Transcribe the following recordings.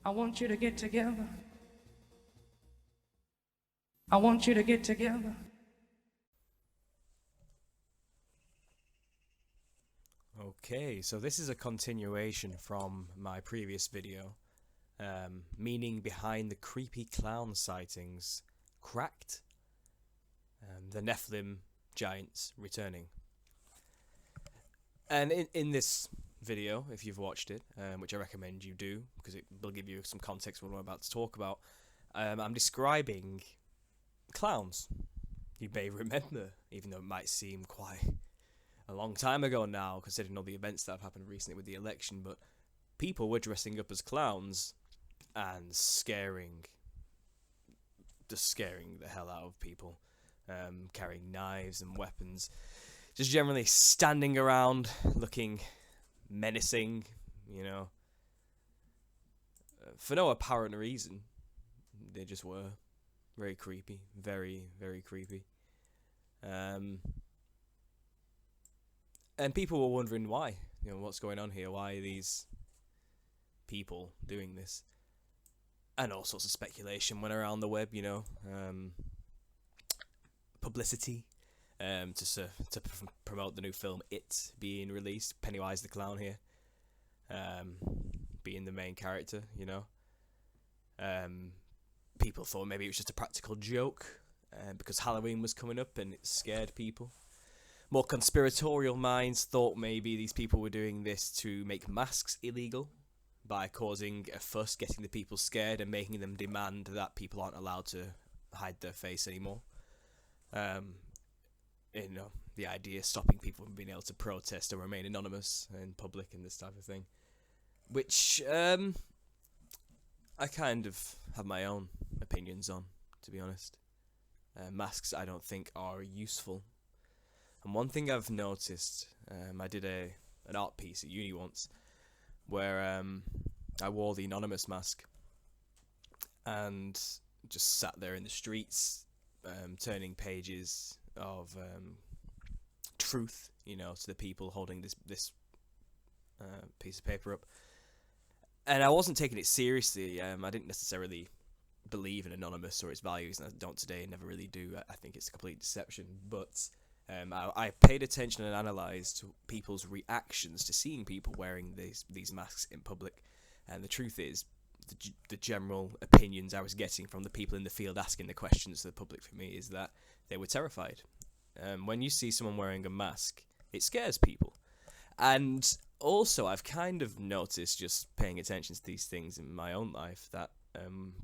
I want you to get together. I want you to get together. Okay, so this is a continuation from my previous video, meaning behind the creepy clown sightings, cracked, the Nephilim giants returning. And in this video, if you've watched it, which I recommend you do, because it will give you some context for what I'm about to talk about, I'm describing clowns. You may remember, even though it might seem quite a long time ago now, considering all the events that have happened recently with the election, but people were dressing up as clowns and just scaring the hell out of people, carrying knives and weapons, just generally standing around looking menacing, you know, for no apparent reason. They just were very creepy, very, very creepy. And people were wondering why, what's going on here? Why are these people doing this? And all sorts of speculation went around the web, publicity, to promote the new film It being released. Pennywise the Clown here, being the main character, People thought maybe it was just a practical joke, because Halloween was coming up and it scared people. More conspiratorial minds thought maybe these people were doing this to make masks illegal by causing a fuss, getting the people scared and making them demand that people aren't allowed to hide their face anymore. The idea stopping people from being able to protest or remain anonymous in public and this type of thing. Which I kind of have my own opinions on, to be honest. Masks I don't think are useful. And one thing I've noticed, I did an art piece at uni once, where I wore the anonymous mask and just sat there in the streets, turning pages of truth, to the people holding this piece of paper up. And I wasn't taking it seriously. I didn't necessarily believe in anonymous or its values, and I don't today, never really do. I think it's a complete deception, but I paid attention and analysed people's reactions to seeing people wearing these masks in public. And the truth is, the general opinions I was getting from the people in the field asking the questions to the public for me is that they were terrified. When you see someone wearing a mask, it scares people. And also, I've kind of noticed, just paying attention to these things in my own life, that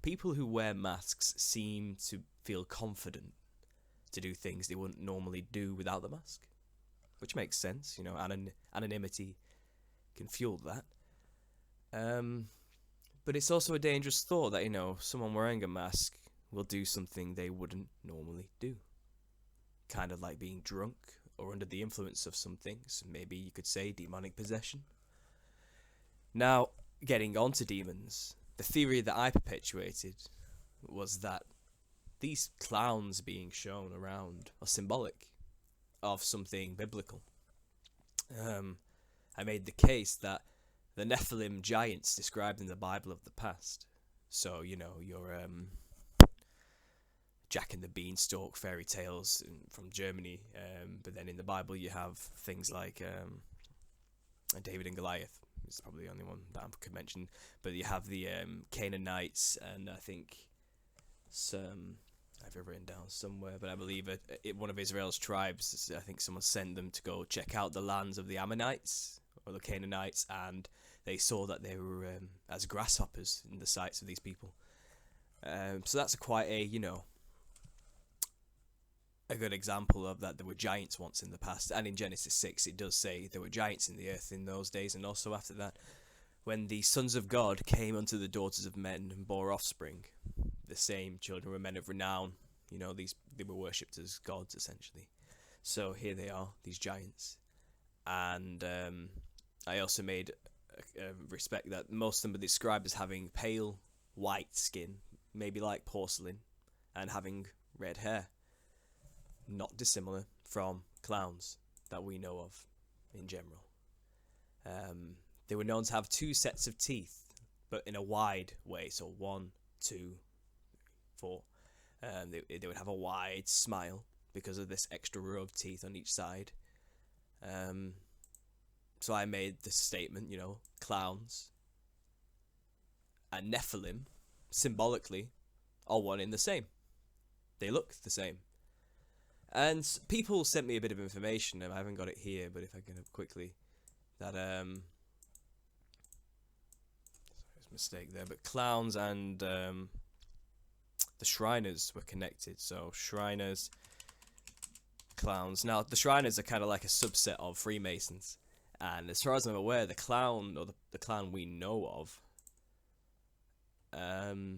people who wear masks seem to feel confident to do things they wouldn't normally do without the mask, which makes sense. Anonymity can fuel that. But it's also a dangerous thought that, someone wearing a mask will do something they wouldn't normally do. Kind of like being drunk or under the influence of some things. Maybe you could say demonic possession. Now, getting on to demons, the theory that I perpetuated was that these clowns being shown around are symbolic of something biblical. I made the case that the Nephilim giants described in the Bible of the past, so your Jack and the Beanstalk fairy tales from Germany, but then in the Bible you have things like David and Goliath. It's probably the only one that I could mention, but you have the Canaanites, and I think some I've written down somewhere, but I believe one of Israel's tribes, I think someone sent them to go check out the lands of the Ammonites or the Canaanites, and they saw that they were as grasshoppers in the sights of these people. So that's quite a good example of that. There were giants once in the past, and in Genesis 6 it does say there were giants in the earth in those days, and also after that, when the sons of God came unto the daughters of men and bore offspring, the same children were men of renown. They were worshipped as gods essentially. So here they are, these giants, and I also made respect that most of them are described as having pale white skin, maybe like porcelain, and having red hair. Not dissimilar from clowns that we know of in general. They were known to have two sets of teeth, but in a wide way. So 1, 2, 4. They would have a wide smile because of this extra row of teeth on each side. So I made this statement, you know, clowns and Nephilim, symbolically, are one in the same. They look the same. And people sent me a bit of information, and I haven't got it here, but if I get it quickly, that, there's a mistake there, but clowns and, the Shriners were connected. So Shriners, clowns. Now, the Shriners are kind of like a subset of Freemasons. And as far as I'm aware, the clown, or the clown we know of,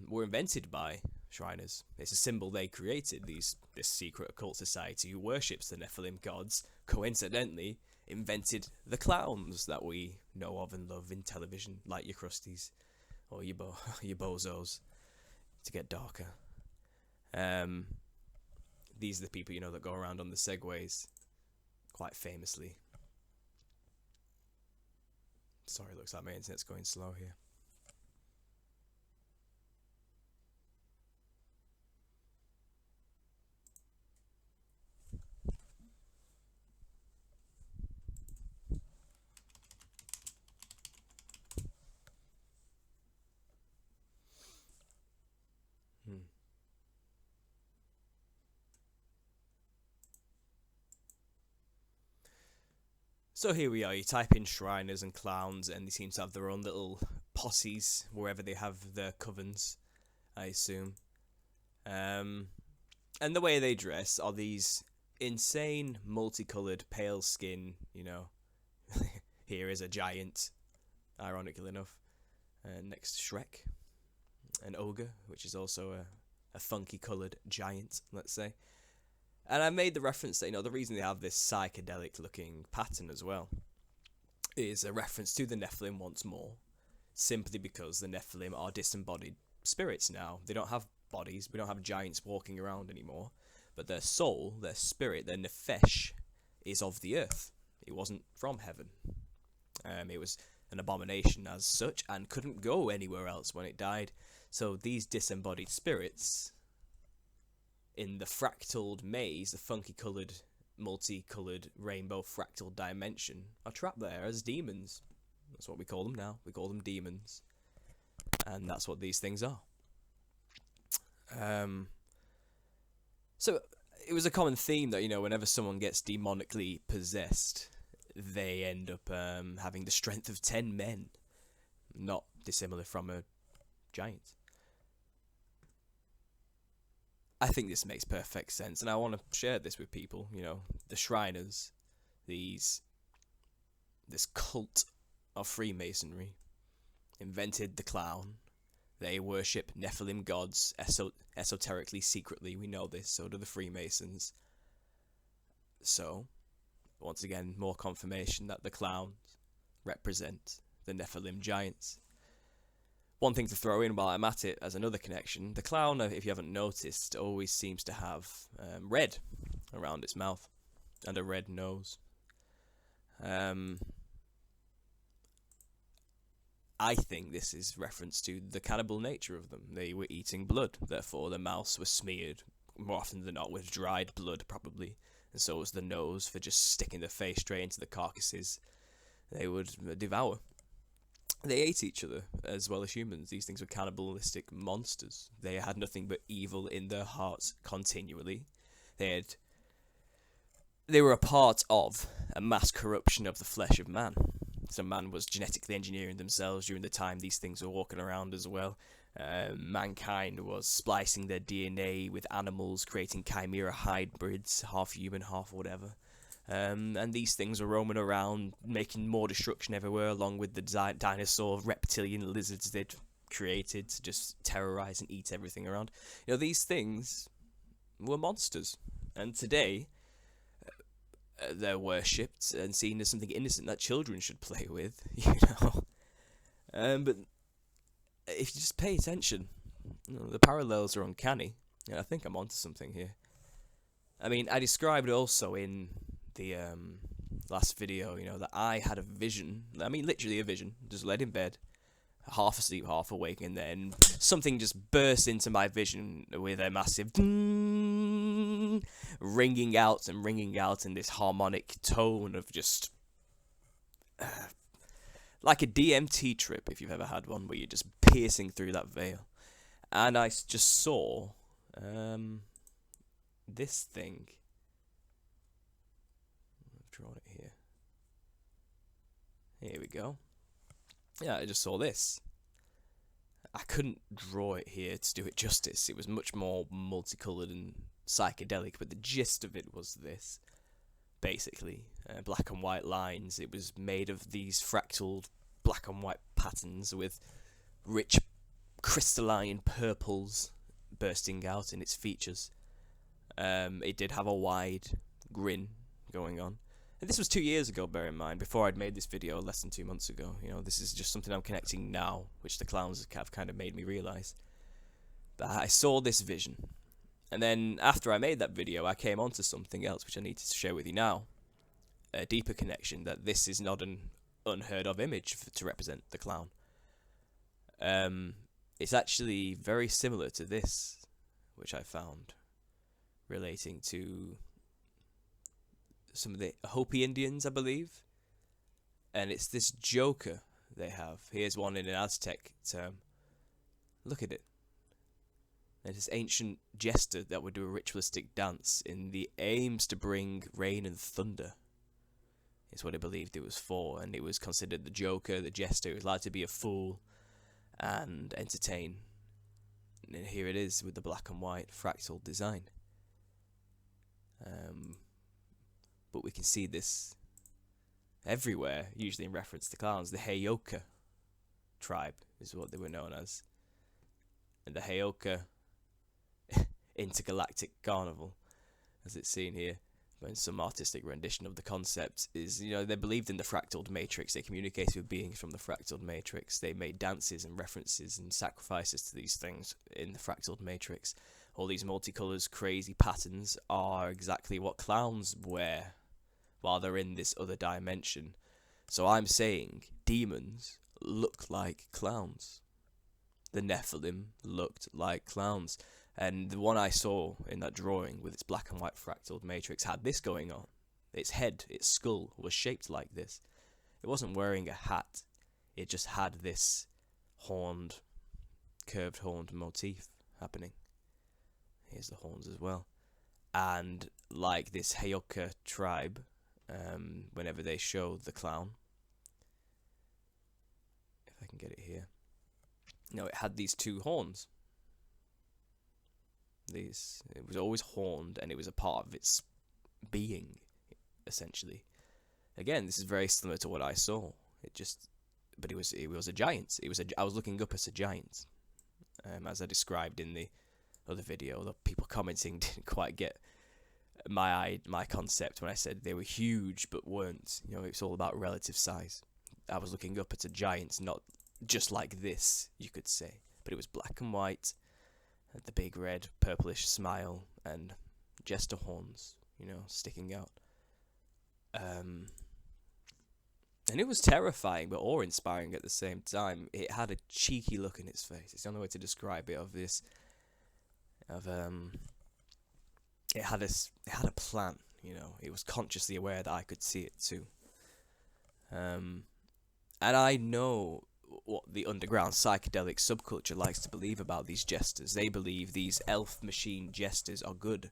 were invented by Shriners. It's a symbol they created, this secret occult society who worships the Nephilim gods, coincidentally invented the clowns that we know of and love in television, like your Krusties, or your Bozos, to get darker. These are the people, you know, that go around on the Segways, quite famously. Sorry, looks like my internet's going slow here. So here we are, you type in Shriners and clowns, and they seem to have their own little posses wherever they have their covens, I assume. And the way they dress are these insane, multicoloured, pale skin, you know. Here is a giant, ironically enough. Next, Shrek, an ogre, which is also a funky coloured giant, let's say. And I made the reference that, you know, the reason they have this psychedelic looking pattern as well is a reference to the Nephilim once more, simply because the Nephilim are disembodied spirits now. They don't have bodies, we don't have giants walking around anymore, but their soul, their spirit, their nefesh is of the earth. It wasn't from heaven. It was an abomination as such and couldn't go anywhere else when it died. So these disembodied spirits, in the fractaled maze, the funky coloured, multicoloured, rainbow fractal dimension, are trapped there as demons. That's what we call them now. We call them demons. And that's what these things are. So it was a common theme that, you know, whenever someone gets demonically possessed, they end up having the strength of 10 men. Not dissimilar from a giant. I think this makes perfect sense, and I want to share this with people, you know, the Shriners, this cult of Freemasonry, invented the clown. They worship Nephilim gods esoterically, secretly, we know this, so do the Freemasons. So, once again, more confirmation that the clowns represent the Nephilim giants. One thing to throw in while I'm at it as another connection, the clown, if you haven't noticed, always seems to have red around its mouth and a red nose. I think this is reference to the cannibal nature of them. They were eating blood, therefore the mouths were smeared, more often than not, with dried blood probably, and so was the nose for just sticking the face straight into the carcasses they would devour. They ate each other as well as humans. These things were cannibalistic monsters. They had nothing but evil in their hearts continually. They were a part of a mass corruption of the flesh of man. So man was genetically engineering themselves during the time these things were walking around as well. Mankind was splicing their DNA with animals, creating chimera hybrids, half human, half whatever. And these things were roaming around, making more destruction everywhere, along with the dinosaur reptilian lizards they'd created to just terrorize and eat everything around. You know, these things were monsters. And today, they're worshipped and seen as something innocent that children should play with, you know. But if you just pay attention, you know, the parallels are uncanny. And I think I'm onto something here. I mean, I described also in the last video, you know, that I had a vision. I mean, literally a vision. Just laid in bed, half asleep, half awake, and then something just burst into my vision with a massive ringing out in this harmonic tone of just like a DMT trip, if you've ever had one, where you're just piercing through that veil. And I just saw this thing. I've drawn it here. Here we go. Yeah, I just saw this. I couldn't draw it here to do it justice. It was much more multicolored and psychedelic, but the gist of it was this. Basically, black and white lines. It was made of these fractal black and white patterns with rich crystalline purples bursting out in its features. It did have a wide grin going on. And this was 2 years ago, bear in mind, before I'd made this video less than 2 months ago. You know, this is just something I'm connecting now, which the clowns have kind of made me realise. But I saw this vision. And then after I made that video, I came onto something else which I need to share with you now. A deeper connection that this is not an unheard of image to represent the clown. It's actually very similar to this, which I found, relating to some of the Hopi Indians, I believe. And it's this joker they have. Here's one in an Aztec term. Look at it. There's this ancient jester that would do a ritualistic dance in the aims to bring rain and thunder. It's what I believed it was for, and it was considered the joker, the jester, who was allowed to be a fool and entertain. And here it is with the black and white fractal design. But we can see this everywhere, usually in reference to clowns. The Heyoka tribe is what they were known as. And the Heyoka Intergalactic Carnival, as it's seen here, in some artistic rendition of the concept, is, you know, they believed in the fractal matrix. They communicated with beings from the fractal matrix. They made dances and references and sacrifices to these things in the fractal matrix. All these multicolours, crazy patterns are exactly what clowns wear while they're in this other dimension. So I'm saying demons look like clowns. The Nephilim looked like clowns. And the one I saw in that drawing with its black and white fractal matrix had this going on. Its head, its skull, was shaped like this. It wasn't wearing a hat. It just had this horned, curved horned motif happening. Here's the horns as well. And like this Heyoka tribe, whenever they show the clown, if I can get it here, no, it had these two horns. It was always horned, and it was a part of its being, essentially. Again, this is very similar to what I saw. But it was a giant. I was looking up as a giant, as I described in the other video. The people commenting didn't quite get my concept when I said they were huge but weren't. You know, it's all about relative size. I was looking up at a giant, not just like this, you could say, but it was black and white. The big red purplish smile and jester horns, you know, sticking out. And it was terrifying but awe-inspiring at the same time. It had a cheeky look in its face. It's the only way to describe it. It had a plan, you know. It was consciously aware that I could see it too. And I know what the underground psychedelic subculture likes to believe about these jesters. They believe these elf machine jesters are good,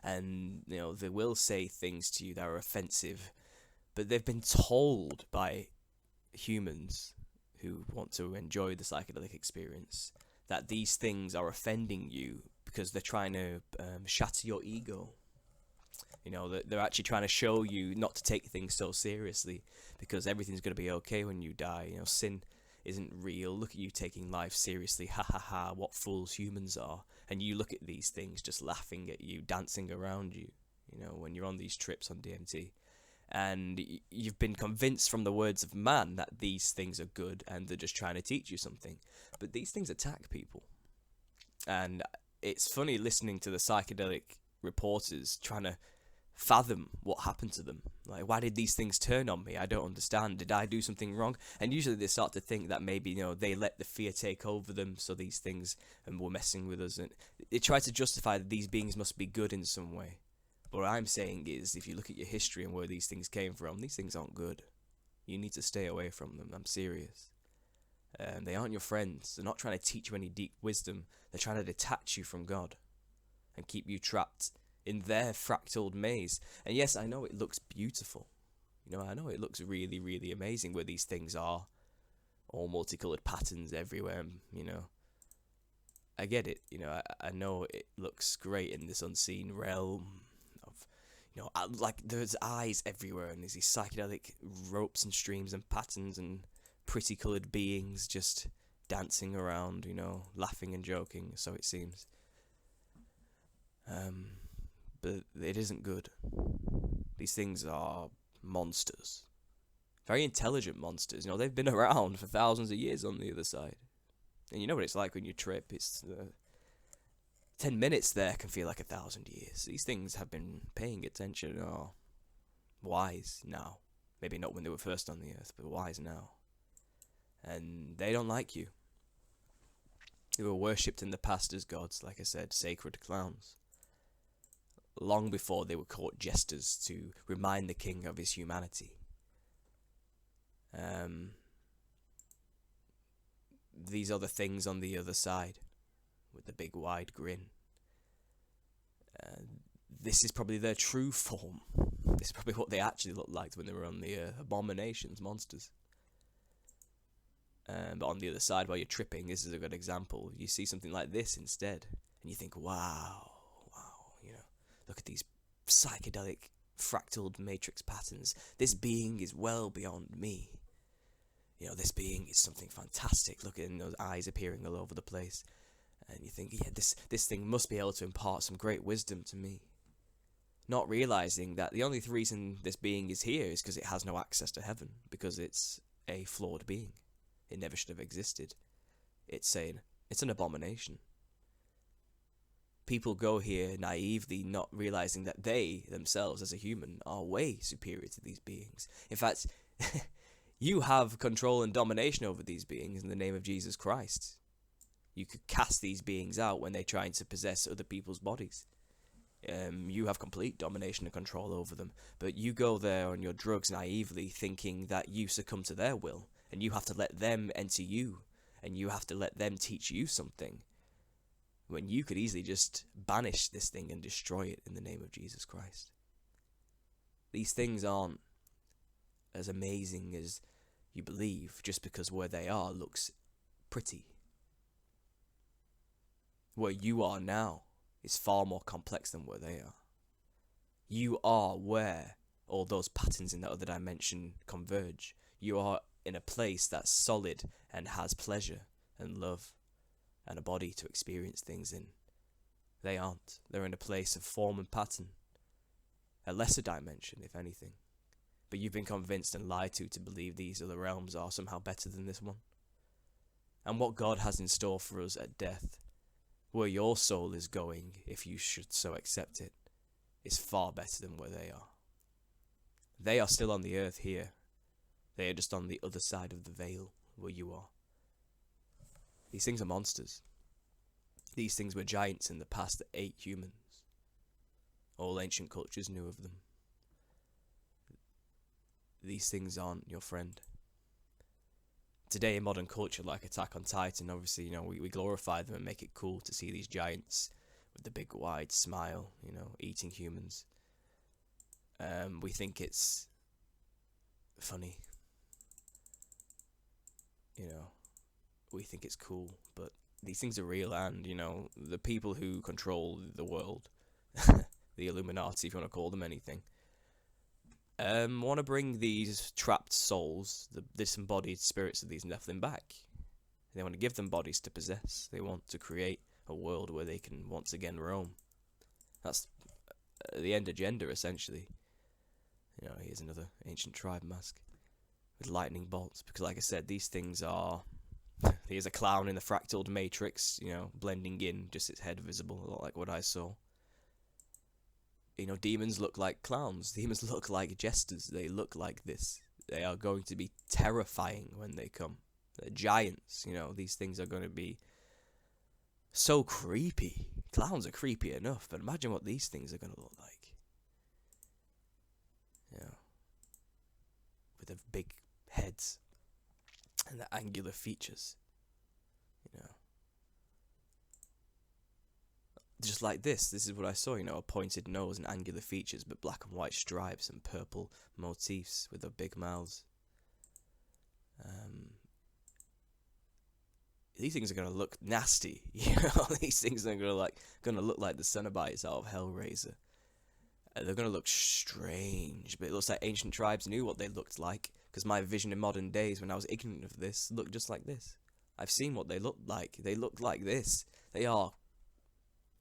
and, you know, they will say things to you that are offensive, but they've been told by humans who want to enjoy the psychedelic experience that these things are offending you because they're trying to shatter your ego. You know, they're actually trying to show you not to take things so seriously, because everything's going to be okay when you die. You know, sin isn't real. Look at you taking life seriously. Ha ha ha, what fools humans are. And you look at these things just laughing at you, dancing around you, you know, when you're on these trips on DMT. And you've been convinced from the words of man that these things are good and they're just trying to teach you something. But these things attack people. And it's funny listening to the psychedelic reporters trying to fathom what happened to them. Like, why did these things turn on me? I don't understand. Did I do something wrong? And usually they start to think that maybe, they let the fear take over them, so these things were messing with us. And they try to justify that these beings must be good in some way. But what I'm saying is, if you look at your history and where these things came from, these things aren't good. You need to stay away from them. I'm serious. They aren't your friends. They're not trying to teach you any deep wisdom. They're trying to detach you from God and keep you trapped in their fractaled maze. And yes, I know it looks beautiful. I know it looks really, really amazing where these things are. All multicolored patterns everywhere, I get it. I know it looks great in this unseen realm of, like there's eyes everywhere and there's these psychedelic ropes and streams and patterns and pretty coloured beings just dancing around, laughing and joking, so it seems. But it isn't good. These things are monsters. Very intelligent monsters. They've been around for thousands of years on the other side. And you know what it's like when you trip. It's 10 minutes there can feel like 1,000 years. These things have been paying attention, are wise now. Maybe not when they were first on the earth, but wise now. And they don't like you. They were worshipped in the past as gods, like I said, sacred clowns. Long before they were court jesters to remind the king of his humanity. These are the things on the other side, with the big wide grin. This is probably their true form. This is probably what they actually looked like when they were on the abominations, monsters. But on the other side, while you're tripping, this is a good example. You see something like this instead, and you think, wow, look at these psychedelic fractaled matrix patterns. This being is well beyond me. This being is something fantastic. Look at those eyes appearing all over the place. And you think, yeah, this thing must be able to impart some great wisdom to me. Not realizing that the only reason this being is here is because it has no access to heaven. Because it's a flawed being. It never should have existed. It's an abomination. People go here naively, not realizing that they, themselves as a human, are way superior to these beings. In fact, you have control and domination over these beings in the name of Jesus Christ. You could cast these beings out when they're trying to possess other people's bodies. You have complete domination and control over them. But you go there on your drugs naively, thinking that you succumb to their will, and you have to let them enter you, and you have to let them teach you something. When you could easily just banish this thing and destroy it in the name of Jesus Christ. These things aren't as amazing as you believe just because where they are looks pretty. Where you are now is far more complex than where they are. You are where all those patterns in that other dimension converge. You are in a place that's solid and has pleasure and love and a body to experience things in. They aren't. They're in a place of form and pattern. A lesser dimension, if anything. But you've been convinced and lied to believe these other realms are somehow better than this one. And what God has in store for us at death, where your soul is going, if you should so accept it, is far better than where they are. They are still on the earth here. They are just on the other side of the veil, where you are. These things are monsters. These things were giants in the past that ate humans. All ancient cultures knew of them. These things aren't your friend. Today in modern culture, like Attack on Titan, obviously, we glorify them and make it cool to see these giants with the big wide smile, eating humans. We think it's funny. We think it's cool, but these things are real, and, the people who control the world, the Illuminati, if you want to call them anything, want to bring these trapped souls, the disembodied spirits of these Nephilim back. They want to give them bodies to possess. They want to create a world where they can once again roam. That's the end agenda, essentially. Here's another ancient tribe mask with lightning bolts, because like I said, these things are... Here's a clown in the fractaled matrix, blending in, just its head visible, a lot like what I saw. Demons look like clowns. Demons look like jesters. They look like this. They are going to be terrifying when they come. They're giants. These things are going to be so creepy. Clowns are creepy enough, but imagine what these things are going to look like. With the big heads and the angular features. Just like this is what I saw, a pointed nose and angular features, but black and white stripes and purple motifs with their big mouths. These things are going to look nasty, These things are going to look like the Cenobites out of Hellraiser. They're going to look strange, but it looks like ancient tribes knew what they looked like, because my vision in modern days, when I was ignorant of this, looked just like this. I've seen what they look like. They look like this. They are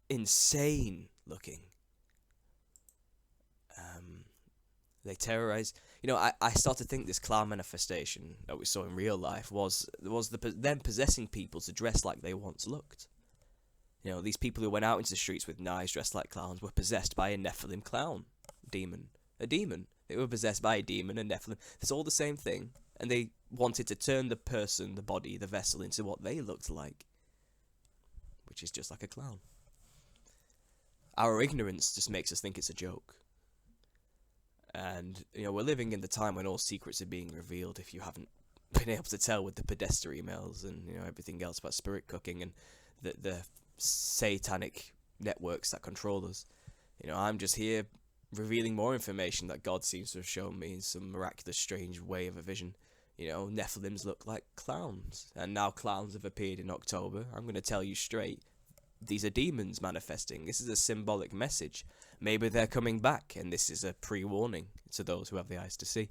insane looking. They terrorize. I start to think this clown manifestation that we saw in real life was them possessing people to dress like they once looked. These people who went out into the streets with knives dressed like clowns were possessed by a Nephilim clown demon. A demon. They were possessed by a demon, a Nephilim. It's all the same thing, and they wanted to turn the person, the body, the vessel into what they looked like, which is just like a clown. Our ignorance just makes us think it's a joke. And, we're living in the time when all secrets are being revealed, if you haven't been able to tell with the Podesta emails and, everything else about spirit cooking and the satanic networks that control us. I'm just here revealing more information that God seems to have shown me in some miraculous, strange way of a vision. Nephilims look like clowns, and now clowns have appeared in October. I'm going to tell you straight. These are demons manifesting. This is a symbolic message. Maybe they're coming back, and this is a pre-warning to those who have the eyes to see.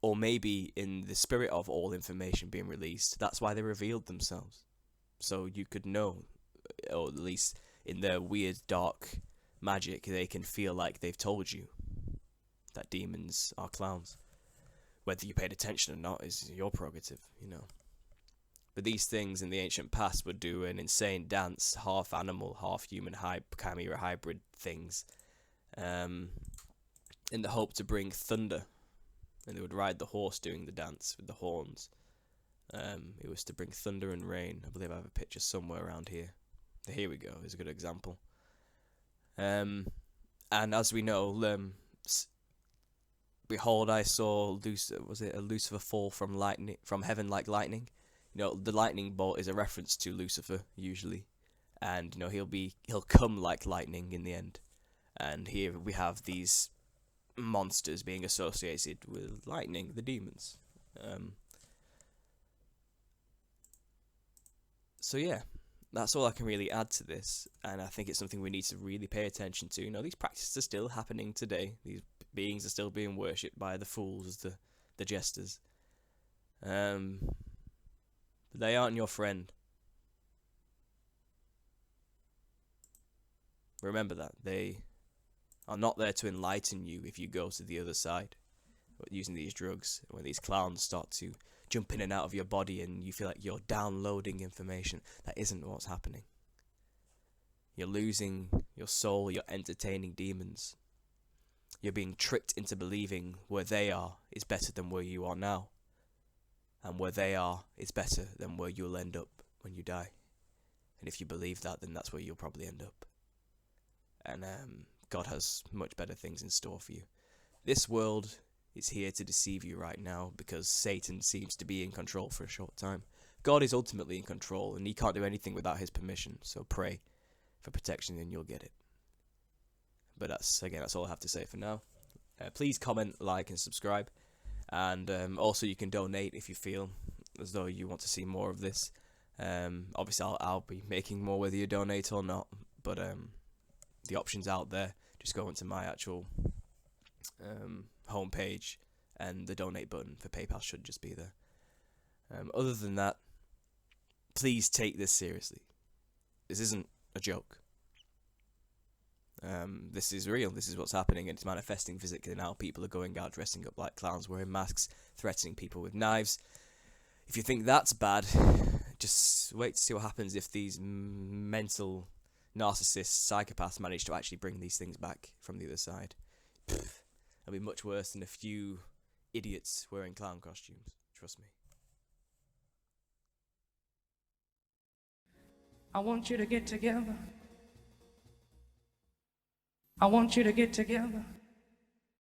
Or maybe in the spirit of all information being released, that's why they revealed themselves. So you could know, or at least in their weird, dark magic, they can feel like they've told you that demons are clowns. Whether you paid attention or not is your prerogative, But these things in the ancient past would do an insane dance, half animal, half human, chimera hybrid things, in the hope to bring thunder. And they would ride the horse doing the dance with the horns. It was to bring thunder and rain. I believe I have a picture somewhere around here. Here we go, is a good example. And as we know, behold, I saw a Lucifer fall from heaven like lightning. The lightning bolt is a reference to Lucifer usually, and he'll come like lightning in the end. And here we have these monsters being associated with lightning, the demons. So yeah, that's all I can really add to this, and I think it's something we need to really pay attention to. These practices are still happening today. These beings are still being worshipped by the fools, the jesters. But they aren't your friend. Remember that. They are not there to enlighten you if you go to the other side using these drugs. When these clowns start to jump in and out of your body and you feel like you're downloading information, that isn't what's happening. You're losing your soul, you're entertaining demons. You're being tricked into believing where they are is better than where you are now. And where they are is better than where you'll end up when you die. And if you believe that, then that's where you'll probably end up. And God has much better things in store for you. This world is here to deceive you right now because Satan seems to be in control for a short time. God is ultimately in control, and he can't do anything without his permission. So pray for protection and you'll get it. But that's all I have to say for now. Please comment, like, and subscribe. And also you can donate if you feel as though you want to see more of this. Obviously I'll be making more whether you donate or not, but the option's out there. Just go into my actual homepage, and the donate button for PayPal should just be there. Other than that, please take this seriously. This isn't a joke. This is real. This is what's happening, and it's manifesting physically now. People are going out dressing up like clowns, wearing masks, threatening people with knives. If you think that's bad, just wait to see what happens if these mental narcissists, psychopaths manage to actually bring these things back from the other side. Pfft, it'll be much worse than a few idiots wearing clown costumes. Trust me. I want you to get together. I want you to get together.